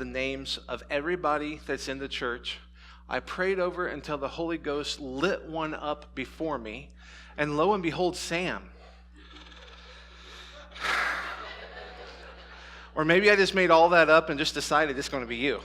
the names of everybody that's in the church. I prayed over it until the Holy Ghost lit one up before me, and lo and behold, Sam. Or maybe I just made all that up and just decided it's going to be you.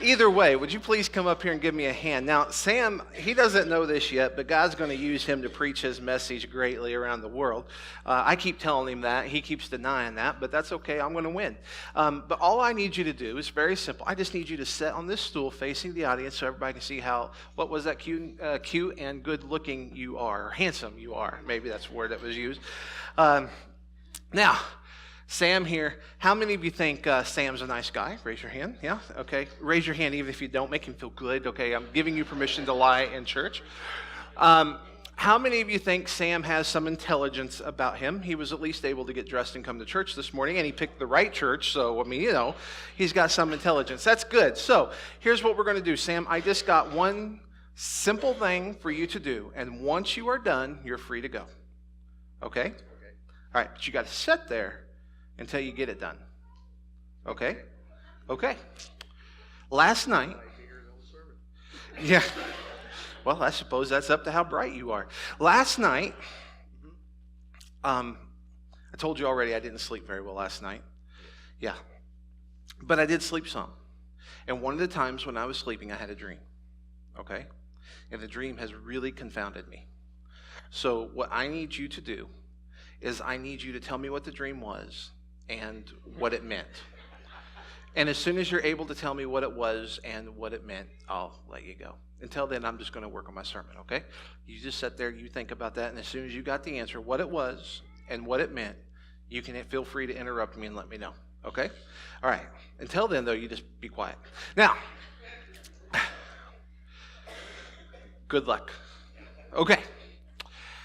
Either way, would you please come up here and give me a hand? Now, Sam, he doesn't know this yet, but God's going to use him to preach his message greatly around the world. I keep telling him that. He keeps denying that, but that's okay. I'm going to win. But all I need you to do is very simple. I just need you to sit on this stool facing the audience so everybody can see what was that cute and good-looking you are, or handsome you are. Maybe that's the word that was used. Now, Sam here, how many of you think Sam's a nice guy? Raise your hand. Yeah? Okay. Raise your hand even if you don't. Make him feel good. Okay, I'm giving you permission to lie in church. How many of you think Sam has some intelligence about him? He was at least able to get dressed and come to church this morning, and he picked the right church, so, he's got some intelligence. That's good. So, here's what we're going to do, Sam. I just got one simple thing for you to do, and once you are done, you're free to go. Okay? All right, but you got to sit there until you get it done. Okay? Okay. Last night. Yeah. Well, I suppose that's up to how bright you are. Last night, I told you already I didn't sleep very well last night. Yeah. But I did sleep some. And one of the times when I was sleeping, I had a dream. Okay? And the dream has really confounded me. So what I need you to do is I need you to tell me what the dream was and what it meant. And as soon as you're able to tell me what it was and what it meant, I'll let you go. Until then, I'm just going to work on my sermon, okay? You just sit there, you think about that, and as soon as you got the answer, what it was and what it meant, you can feel free to interrupt me and let me know, okay? All right. Until then, though, you just be quiet. Now, good luck. Okay.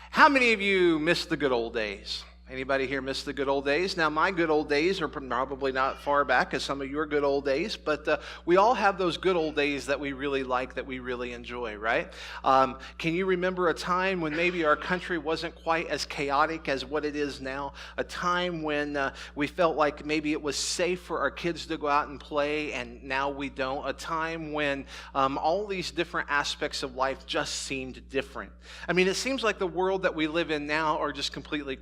How many of you miss the good old days? Anybody here miss the good old days? Now, my good old days are probably not far back as some of your good old days, but we all have those good old days that we really like, that we really enjoy, right? Can you remember a time when maybe our country wasn't quite as chaotic as what it is now? A time when we felt like maybe it was safe for our kids to go out and play, and now we don't. A time when all these different aspects of life just seemed different. I mean, it seems like the world that we live in now are just completely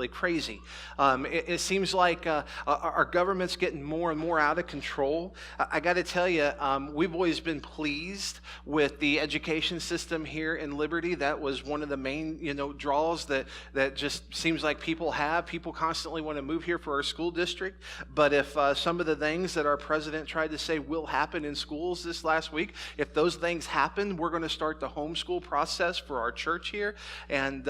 crazy. It seems like our government's getting more and more out of control. I got to tell you, we've always been pleased with the education system here in Liberty. That was one of the main, draws that just seems like people have. People constantly want to move here for our school district. But if some of the things that our president tried to say will happen in schools this last week, if those things happen, we're going to start the homeschool process for our church here. And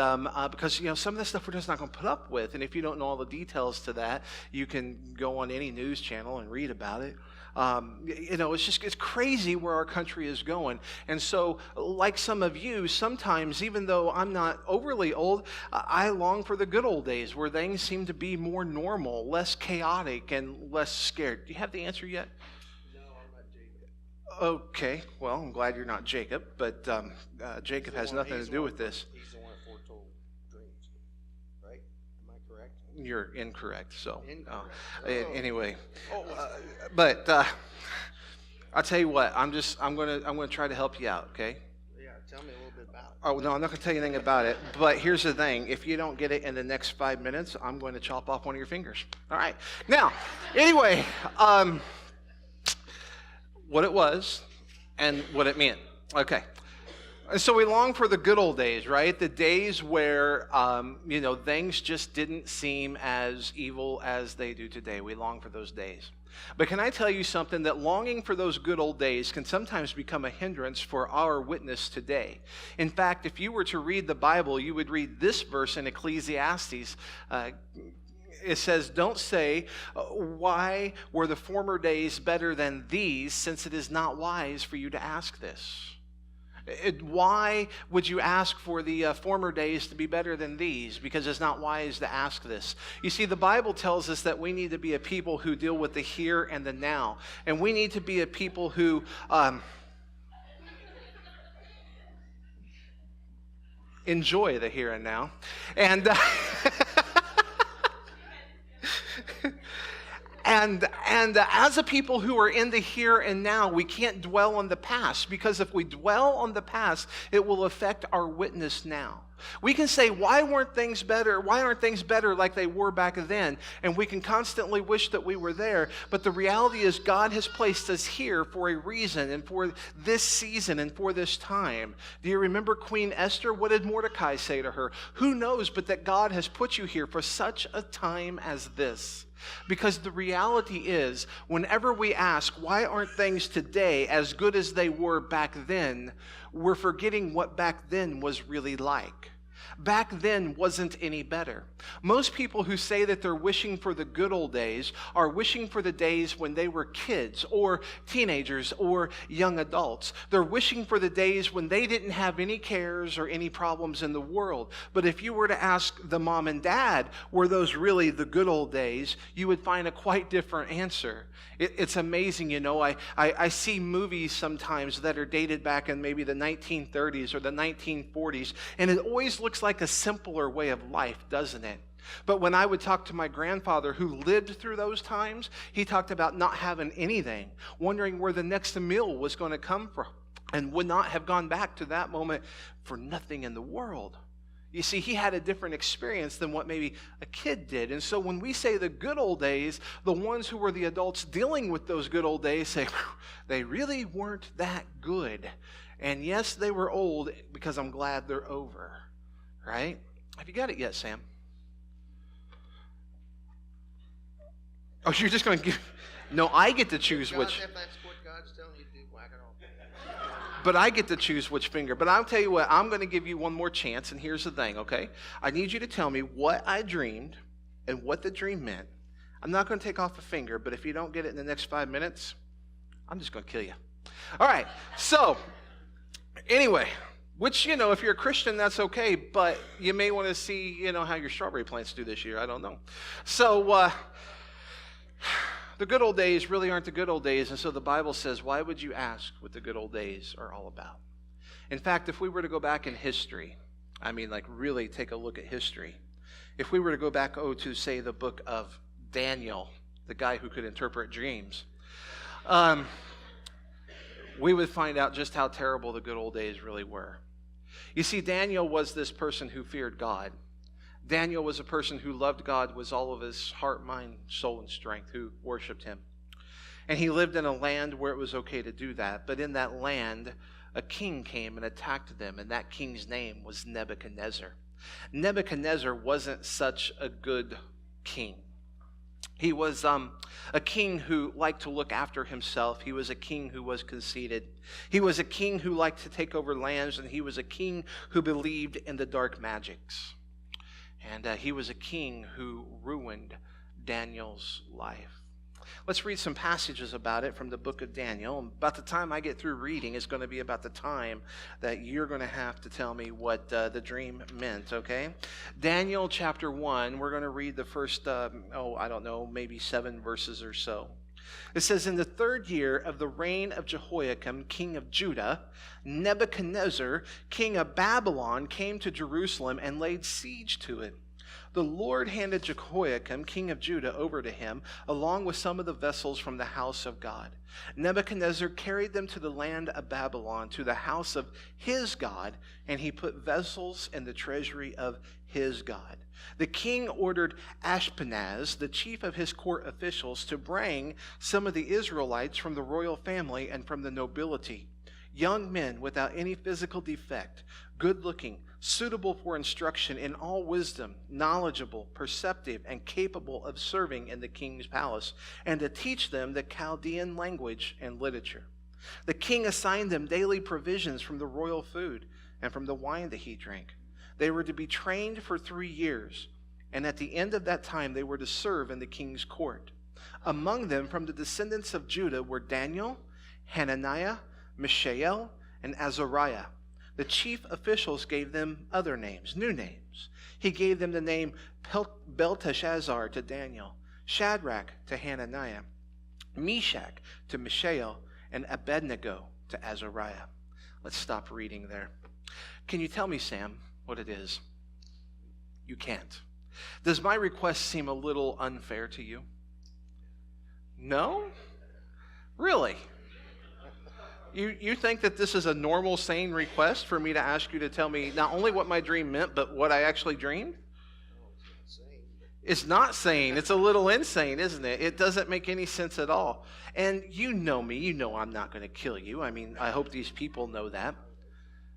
because, some of this stuff we're just not going to put up with. And if you don't know all the details to that, you can go on any news channel and read about it. It's crazy where our country is going. And so, like some of you, sometimes, even though I'm not overly old, I long for the good old days where things seem to be more normal, less chaotic, and less scared. Do you have the answer yet? No, I'm not Jacob. Okay, well, I'm glad you're not Jacob, but Jacob has nothing to do with this. He's the one that foretold dreams, right? Am I correct? You're incorrect. So, Incorrect. But I'll tell you what. I'm gonna try to help you out. Okay. Yeah, tell me a little bit about it. Oh no, I'm not gonna tell you anything about it. But here's the thing: if you don't get it in the next 5 minutes, I'm going to chop off one of your fingers. All right. Now, anyway, what it was and what it meant. Okay. And so we long for the good old days, right? The days where, things just didn't seem as evil as they do today. We long for those days. But can I tell you something? That longing for those good old days can sometimes become a hindrance for our witness today. In fact, if you were to read the Bible, you would read this verse in Ecclesiastes. It says, "Don't say, why were the former days better than these, since it is not wise for you to ask this." Why would you ask for the former days to be better than these? Because it's not wise to ask this. You see, the Bible tells us that we need to be a people who deal with the here and the now. And we need to be a people who enjoy the here and now. And And as a people who are in the here and now, we can't dwell on the past, because if we dwell on the past, it will affect our witness now. We can say, why weren't things better? Why aren't things better like they were back then? And we can constantly wish that we were there. But the reality is God has placed us here for a reason, and for this season and for this time. Do you remember Queen Esther? What did Mordecai say to her? Who knows but that God has put you here for such a time as this? Because the reality is, whenever we ask, why aren't things today as good as they were back then, we're forgetting what back then was really like. Back then wasn't any better. Most people who say that they're wishing for the good old days are wishing for the days when they were kids or teenagers or young adults. They're wishing for the days when they didn't have any cares or any problems in the world. But if you were to ask the mom and dad, were those really the good old days, you would find a quite different answer. It's amazing, you know, I see movies sometimes that are dated back in maybe the 1930s or the 1940s, and it always looks like a simpler way of life, doesn't it? But when I would talk to my grandfather who lived through those times, he talked about not having anything, wondering where the next meal was going to come from, and would not have gone back to that moment for nothing in the world. You see, he had a different experience than what maybe a kid did. And so when we say the good old days, the ones who were the adults dealing with those good old days say, they really weren't that good. And yes, they were old, because I'm glad they're over. Right? Have you got it yet, Sam? Oh, you're just going to give... No, I get to choose which... If that's what God's telling you to do, whack it off. But I get to choose which finger. But I'll tell you what, I'm going to give you one more chance, and here's the thing, okay? I need you to tell me what I dreamed and what the dream meant. I'm not going to take off a finger, but if you don't get it in the next 5 minutes, I'm just going to kill you. All right, so, anyway, which, you know, if you're a Christian, that's okay, but you may want to see, you know, how your strawberry plants do this year. I don't know. So, the good old days really aren't the good old days, and so the Bible says, why would you ask what the good old days are all about? In fact, if we were to go back in history, I mean, like really take a look at history, if we were to go back, to say the book of Daniel, the guy who could interpret dreams, we would find out just how terrible the good old days really were. You see, Daniel was this person who feared God. Daniel was a person who loved God with all of his heart, mind, soul, and strength, who worshiped him. And he lived in a land where it was okay to do that. But in that land, a king came and attacked them, and that king's name was Nebuchadnezzar. Nebuchadnezzar wasn't such a good king. He was a king who liked to look after himself. He was a king who was conceited. He was a king who liked to take over lands, and he was a king who believed in the dark magics. And he was a king who ruined Daniel's life. Let's read some passages about it from the book of Daniel. About the time I get through reading, it's going to be about the time that you're going to have to tell me what the dream meant, okay? Daniel chapter 1, we're going to read the first, maybe 7 verses or so. It says, in the 3rd year of the reign of Jehoiakim, king of Judah, Nebuchadnezzar, king of Babylon, came to Jerusalem and laid siege to it. The Lord handed Jehoiakim, king of Judah, over to him, along with some of the vessels from the house of God. Nebuchadnezzar carried them to the land of Babylon, to the house of his God, and he put vessels in the treasury of his God. The king ordered Ashpenaz, the chief of his court officials, to bring some of the Israelites from the royal family and from the nobility, young men without any physical defect, good-looking, suitable for instruction in all wisdom, knowledgeable, perceptive, and capable of serving in the king's palace, and to teach them the Chaldean language and literature. The king assigned them daily provisions from the royal food and from the wine that he drank. They were to be trained for 3 years, and at the end of that time they were to serve in the king's court. Among them, from the descendants of Judah, were Daniel, Hananiah, Mishael, and Azariah. The chief officials gave them other names, new names. He gave them the name Belteshazzar to Daniel, Shadrach to Hananiah, Meshach to Mishael, and Abednego to Azariah. Let's stop reading there. Can you tell me, Sam, what it is? You can't. Does my request seem a little unfair to you? No? Really? You think that this is a normal, sane request for me to ask you to tell me not only what my dream meant, but what I actually dreamed? No, it's not sane. It's not sane. It's a little insane, isn't it? It doesn't make any sense at all. And you know me. You know I'm not going to kill you. I mean, I hope these people know that.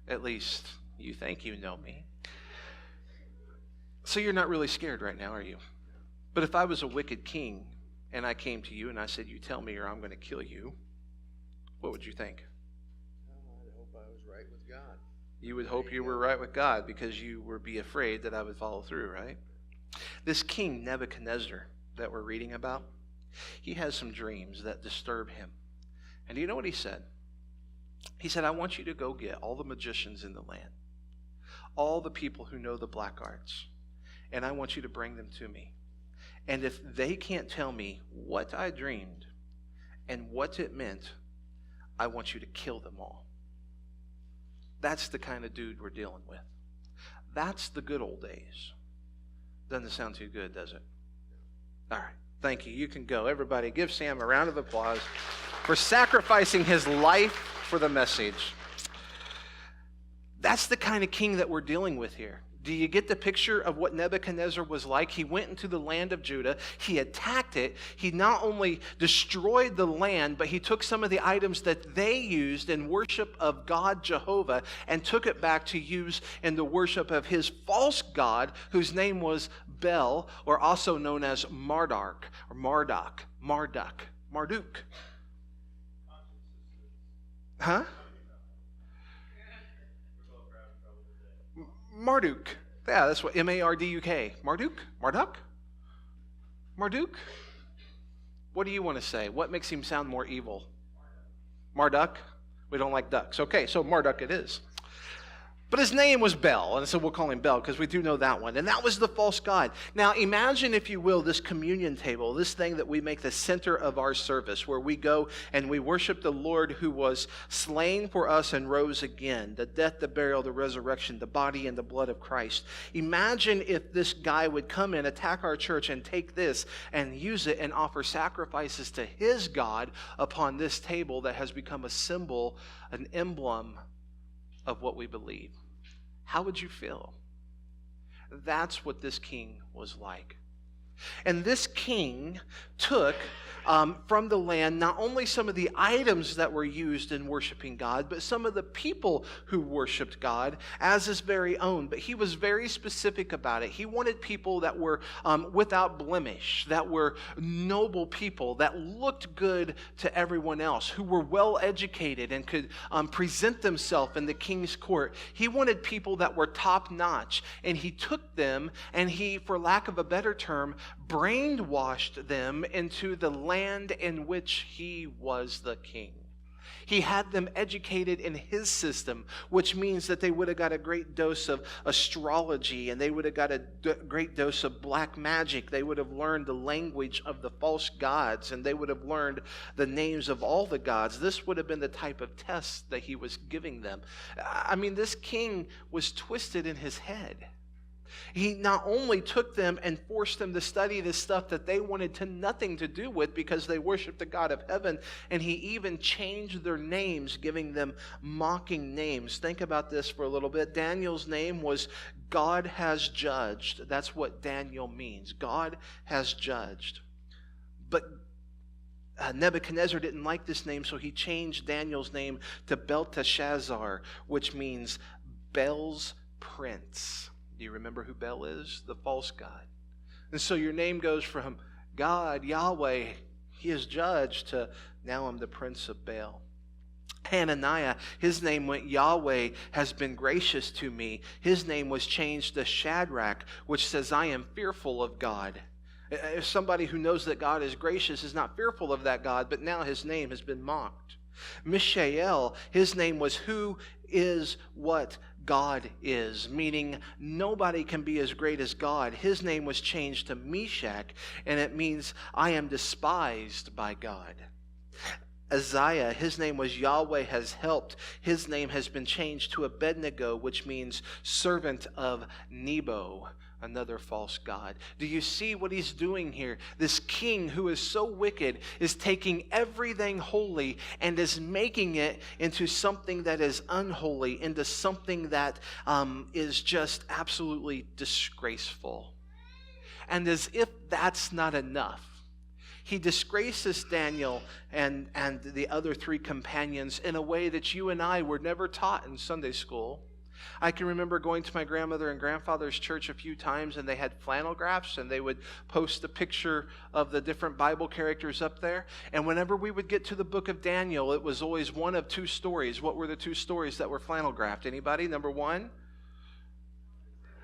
At least you think you know me. So you're not really scared right now, are you? But if I was a wicked king and I came to you and I said, you tell me or I'm going to kill you, what would you think? Oh, I hope I was right with God. You would hope you were right with God because you would be afraid that I would follow through, right? This king Nebuchadnezzar that we're reading about, he has some dreams that disturb him. And do you know what he said? He said, I want you to go get all the magicians in the land, all the people who know the black arts, and I want you to bring them to me. And if they can't tell me what I dreamed and what it meant, I want you to kill them all. That's the kind of dude we're dealing with. That's the good old days. Doesn't sound too good, does it? All right. Thank you. You can go. Everybody, give Sam a round of applause for sacrificing his life for the message. That's the kind of king that we're dealing with here. Do you get the picture of what Nebuchadnezzar was like? He went into the land of Judah. He attacked it. He not only destroyed the land, but he took some of the items that they used in worship of God Jehovah and took it back to use in the worship of his false god, whose name was Bel, or also known as Marduk, or Marduk. Huh? Marduk. Yeah, that's what, M-A-R-D-U-K. Marduk? Marduk? What do you want to say? What makes him sound more evil? Marduk? We don't like ducks. Okay, so Marduk it is. But his name was Bel, and so we'll call him Bel because we do know that one. And that was the false god. Now imagine, if you will, this communion table, this thing that we make the center of our service, where we go and we worship the Lord who was slain for us and rose again, the death, the burial, the resurrection, the body and the blood of Christ. Imagine if this guy would come in, attack our church, and take this and use it and offer sacrifices to his God upon this table that has become a symbol, an emblem of what we believe. How would you feel? That's what this king was like. And this king took from the land not only some of the items that were used in worshiping God, but some of the people who worshiped God as his very own. But he was very specific about it. He wanted people that were without blemish, that were noble people, that looked good to everyone else, who were well educated and could present themselves in the king's court. He wanted people that were top notch, and he took them and he, for lack of a better term, brainwashed them into the land in which he was the king. He had them educated in his system, which means that they would have got a great dose of astrology, and they would have got a great dose of black magic. They would have learned the language of the false gods, and they would have learned the names of all the gods. This would have been the type of test that he was giving them. I mean, this king was twisted in his head. He not only took them and forced them to study this stuff that they wanted to nothing to do with because they worshiped the God of heaven, and he even changed their names, giving them mocking names. Think about this for a little bit. Daniel's name was God has judged. That's what Daniel means. God has judged. But Nebuchadnezzar didn't like this name, so he changed Daniel's name to Belteshazzar, which means Bel's prince. Do you remember who Bel is? The false god. And so your name goes from God, Yahweh, he is judged, to now I'm the prince of Baal. Hananiah, his name went Yahweh has been gracious to me. His name was changed to Shadrach, which says I am fearful of God. If somebody who knows that God is gracious is not fearful of that God, but now his name has been mocked. Mishael, his name was who is what God is, meaning nobody can be as great as God. His name was changed to Meshach, and it means I am despised by God. Isaiah, his name was Yahweh has helped. His name has been changed to Abednego, which means servant of Nebo. another false god. Do you see what he's doing here? This king who is so wicked is taking everything holy and is making it into something that is unholy, into something that is just absolutely disgraceful. And as if that's not enough, he disgraces Daniel and the other three companions in a way that you and I were never taught in Sunday school. I can remember going to my grandmother and grandfather's church a few times, and they had flannel graphs, and they would post a picture of the different Bible characters up there. And whenever we would get to the book of Daniel, it was always one of two stories. What were the two stories that were flannel graphed? Anybody? Number one?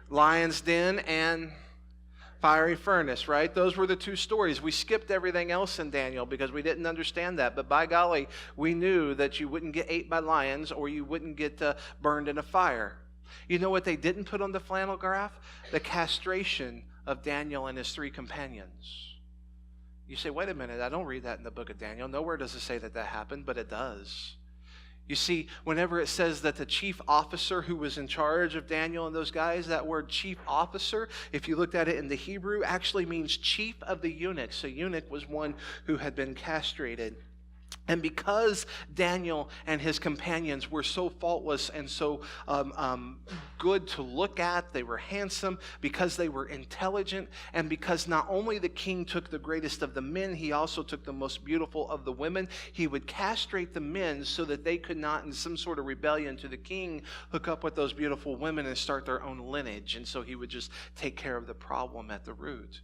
Lion's Den and fiery furnace, right? Those were the two stories. We skipped everything else in Daniel because we didn't understand that. But by golly, we knew that you wouldn't get ate by lions or you wouldn't get burned in a fire. You know what they didn't put on the flannel graph? The castration of Daniel and his three companions. You say, wait a minute, I don't read that in the book of Daniel. Nowhere does it say that happened, but it does. You see, whenever it says that the chief officer who was in charge of Daniel and those guys, that word chief officer, if you looked at it in the Hebrew, actually means chief of the eunuchs. A eunuch was one who had been castrated. And because Daniel and his companions were so faultless and so good to look at, they were handsome, because they were intelligent, and because not only the king took the greatest of the men, he also took the most beautiful of the women. He would castrate the men so that they could not, in some sort of rebellion to the king, hook up with those beautiful women and start their own lineage. And so he would just take care of the problem at the root.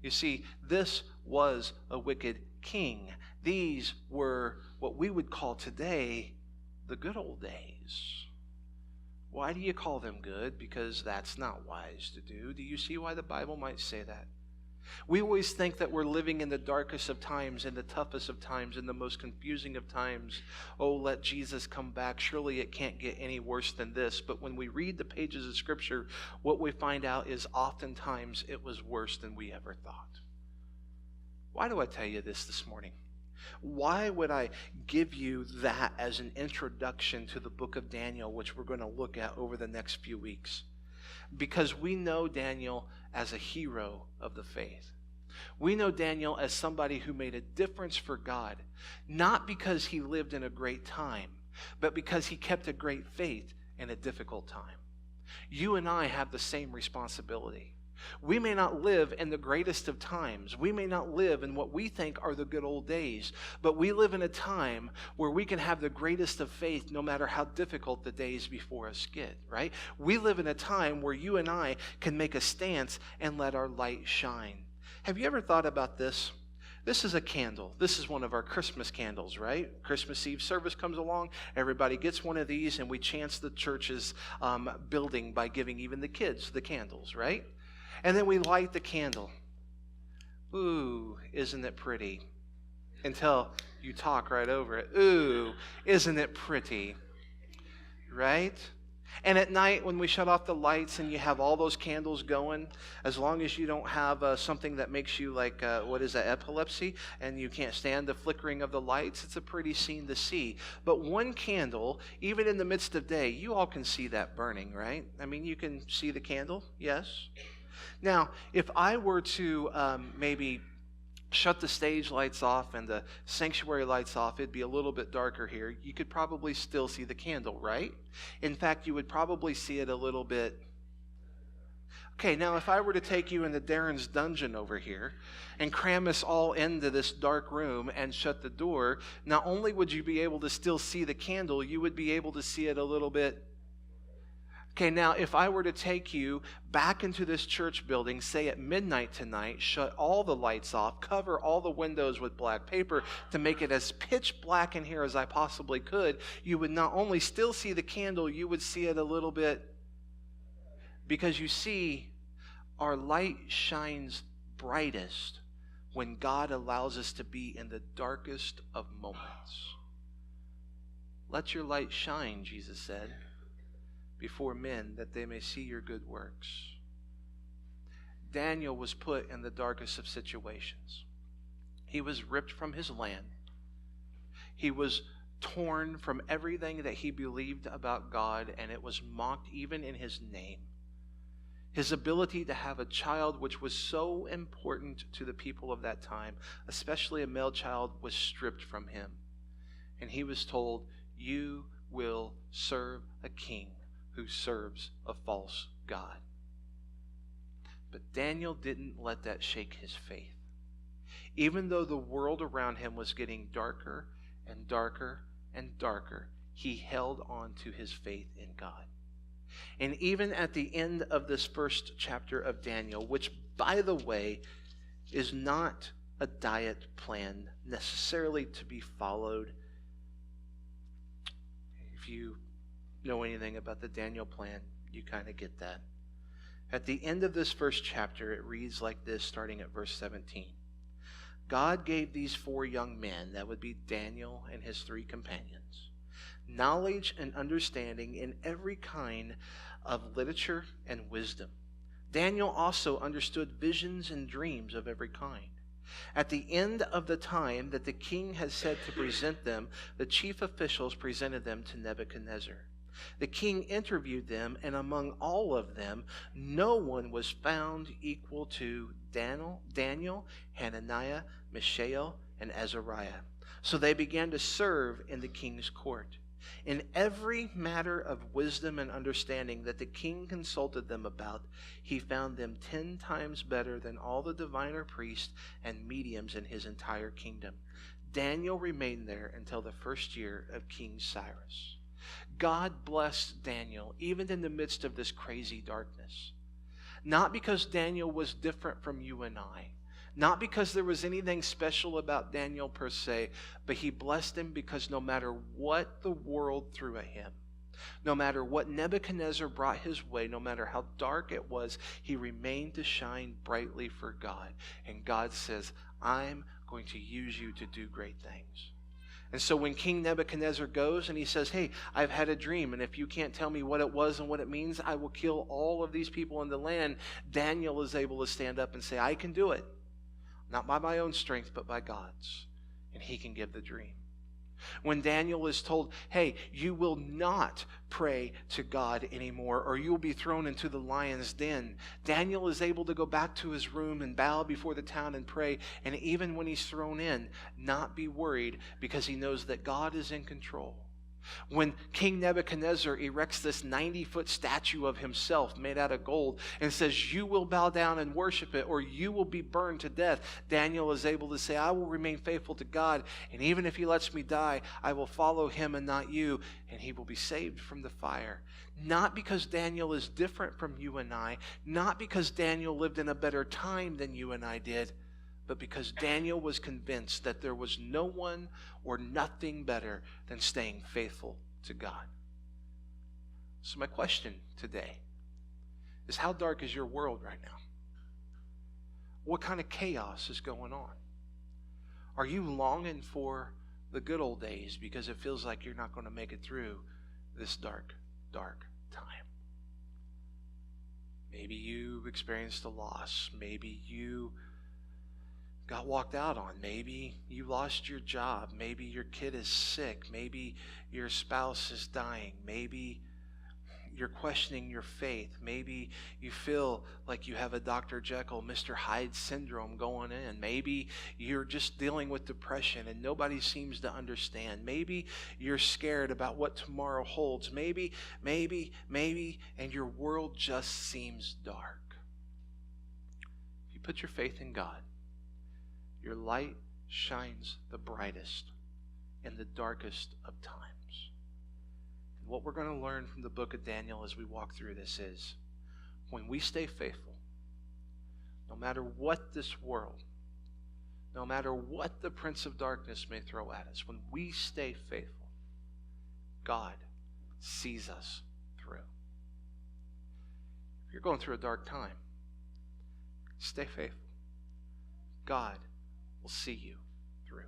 You see, this was a wicked king. These were what we would call today the good old days. Why do you call them good? Because that's not wise to do. Do you see why the Bible might say that? We always think that we're living in the darkest of times, in the toughest of times, in the most confusing of times. Oh, let Jesus come back. Surely it can't get any worse than this. But when we read the pages of Scripture, what we find out is oftentimes it was worse than we ever thought. Why do I tell you this morning? Why would I give you that as an introduction to the book of Daniel, which we're going to look at over the next few weeks? Because we know Daniel as a hero of the faith. We know Daniel as somebody who made a difference for God, not because he lived in a great time, but because he kept a great faith in a difficult time. You and I have the same responsibility. We may not live in the greatest of times. We may not live in what we think are the good old days, but we live in a time where we can have the greatest of faith no matter how difficult the days before us get, right? We live in a time where you and I can make a stance and let our light shine. Have you ever thought about this? This is a candle. This is one of our Christmas candles, right? Christmas Eve service comes along. Everybody gets one of these, and we chance the church's building by giving even the kids the candles, right? And then we light the candle. Ooh, isn't it pretty? Until you talk right over it. Ooh, isn't it pretty? Right? And at night when we shut off the lights and you have all those candles going, as long as you don't have something that makes you like, epilepsy, and you can't stand the flickering of the lights, it's a pretty scene to see. But one candle, even in the midst of day, you all can see that burning, right? I mean, you can see the candle, yes? Now, if I were to maybe shut the stage lights off and the sanctuary lights off, it'd be a little bit darker here. You could probably still see the candle, right? In fact, you would probably see it a little bit. Okay, now if I were to take you into Darren's dungeon over here and cram us all into this dark room and shut the door, not only would you be able to still see the candle, you would be able to see it a little bit. Okay, now if I were to take you back into this church building, say at midnight tonight, shut all the lights off, cover all the windows with black paper to make it as pitch black in here as I possibly could, you would not only still see the candle, you would see it a little bit, because you see, our light shines brightest when God allows us to be in the darkest of moments. Let your light shine, Jesus said, before men, that they may see your good works. Daniel was put in the darkest of situations. He was ripped from his land. He was torn from everything that he believed about God, and it was mocked even in his name. His ability to have a child, which was so important to the people of that time, especially a male child, was stripped from him. And he was told, you will serve a king who serves a false god. But Daniel didn't let that shake his faith. Even though the world around him was getting darker and darker and darker, he held on to his faith in God. And even at the end of this first chapter of Daniel, which, by the way, is not a diet plan necessarily to be followed. If you know anything about the Daniel plan, you kind of get that. At the end of this first chapter, it reads like this, starting at verse 17. God gave these 4 young men, that would be Daniel and his 3 companions, knowledge and understanding in every kind of literature and wisdom. Daniel also understood visions and dreams of every kind. At the end of the time that the king had said to present them, the chief officials presented them to Nebuchadnezzar. The king interviewed them, and among all of them, no one was found equal to Daniel, Hananiah, Mishael, and Azariah. So they began to serve in the king's court. In every matter of wisdom and understanding that the king consulted them about, he found them 10 times better than all the diviner priests and mediums in his entire kingdom. Daniel remained there until the first year of King Cyrus. God blessed Daniel even in the midst of this crazy darkness. Not because Daniel was different from you and I. Not because there was anything special about Daniel per se, but he blessed him because no matter what the world threw at him, no matter what Nebuchadnezzar brought his way, no matter how dark it was, he remained to shine brightly for God. And God says, I'm going to use you to do great things. And so when King Nebuchadnezzar goes and he says, hey, I've had a dream, and if you can't tell me what it was and what it means, I will kill all of these people in the land, Daniel is able to stand up and say, I can do it. Not by my own strength, but by God's. And he can give the dream. When Daniel is told, hey, you will not pray to God anymore, or you will be thrown into the lion's den, Daniel is able to go back to his room and bow before the town and pray. And even when he's thrown in, not be worried, because he knows that God is in control. When King Nebuchadnezzar erects this 90-foot statue of himself made out of gold and says, you will bow down and worship it, or you will be burned to death, Daniel is able to say, I will remain faithful to God, and even if he lets me die, I will follow him and not you, and he will be saved from the fire. Not because Daniel is different from you and I, not because Daniel lived in a better time than you and I did, but because Daniel was convinced that there was no one or nothing better than staying faithful to God. So my question today is, how dark is your world right now? What kind of chaos is going on? Are you longing for the good old days because it feels like you're not going to make it through this dark, dark time? Maybe you experienced a loss. Maybe you got walked out on. Maybe you lost your job. Maybe your kid is sick. Maybe your spouse is dying. Maybe you're questioning your faith. Maybe you feel like you have a Dr. Jekyll, Mr. Hyde syndrome going in. Maybe you're just dealing with depression and nobody seems to understand. Maybe you're scared about what tomorrow holds. Maybe, and your world just seems dark. If you put your faith in God, your light shines the brightest in the darkest of times. And what we're going to learn from the book of Daniel as we walk through this is, when we stay faithful, no matter what this world, no matter what the Prince of Darkness may throw at us, when we stay faithful, God sees us through. If you're going through a dark time, stay faithful. God will see you through.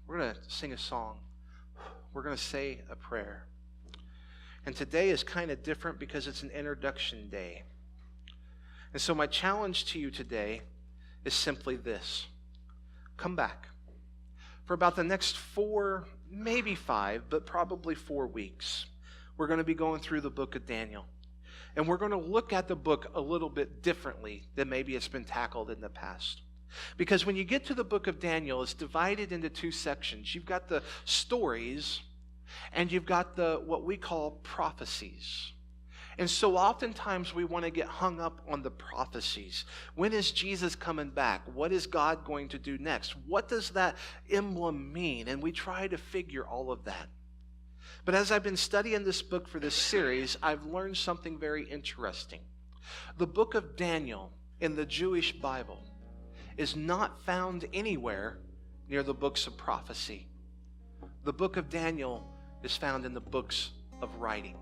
We're going to sing a song. We're going to say a prayer. And today is kind of different because it's an introduction day. And so my challenge to you today is simply this. Come back. For about the next 4, maybe 5, but probably 4 weeks, we're going to be going through the book of Daniel. And we're going to look at the book a little bit differently than maybe it's been tackled in the past. Because when you get to the book of Daniel, it's divided into two sections. You've got the stories, and you've got the what we call prophecies. And so oftentimes we want to get hung up on the prophecies. When is Jesus coming back? What is God going to do next? What does that emblem mean? And we try to figure all of that. But as I've been studying this book for this series, I've learned something very interesting. The book of Daniel in the Jewish Bible is not found anywhere near the books of prophecy. The book of Daniel is found in the books of writings.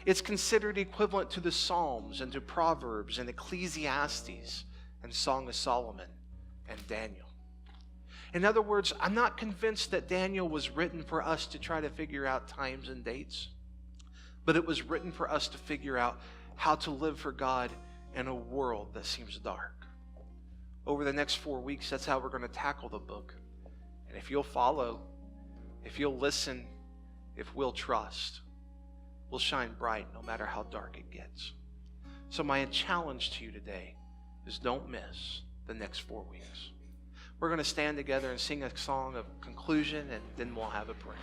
It's considered equivalent to the Psalms and to Proverbs and Ecclesiastes and Song of Solomon and Daniel. In other words, I'm not convinced that Daniel was written for us to try to figure out times and dates, but it was written for us to figure out how to live for God in a world that seems dark. Over the next 4 weeks, that's how we're going to tackle the book. And if you'll follow, if you'll listen, if we'll trust, we'll shine bright no matter how dark it gets. So my challenge to you today is don't miss the next 4 weeks. We're going to stand together and sing a song of conclusion, and then we'll have a prayer.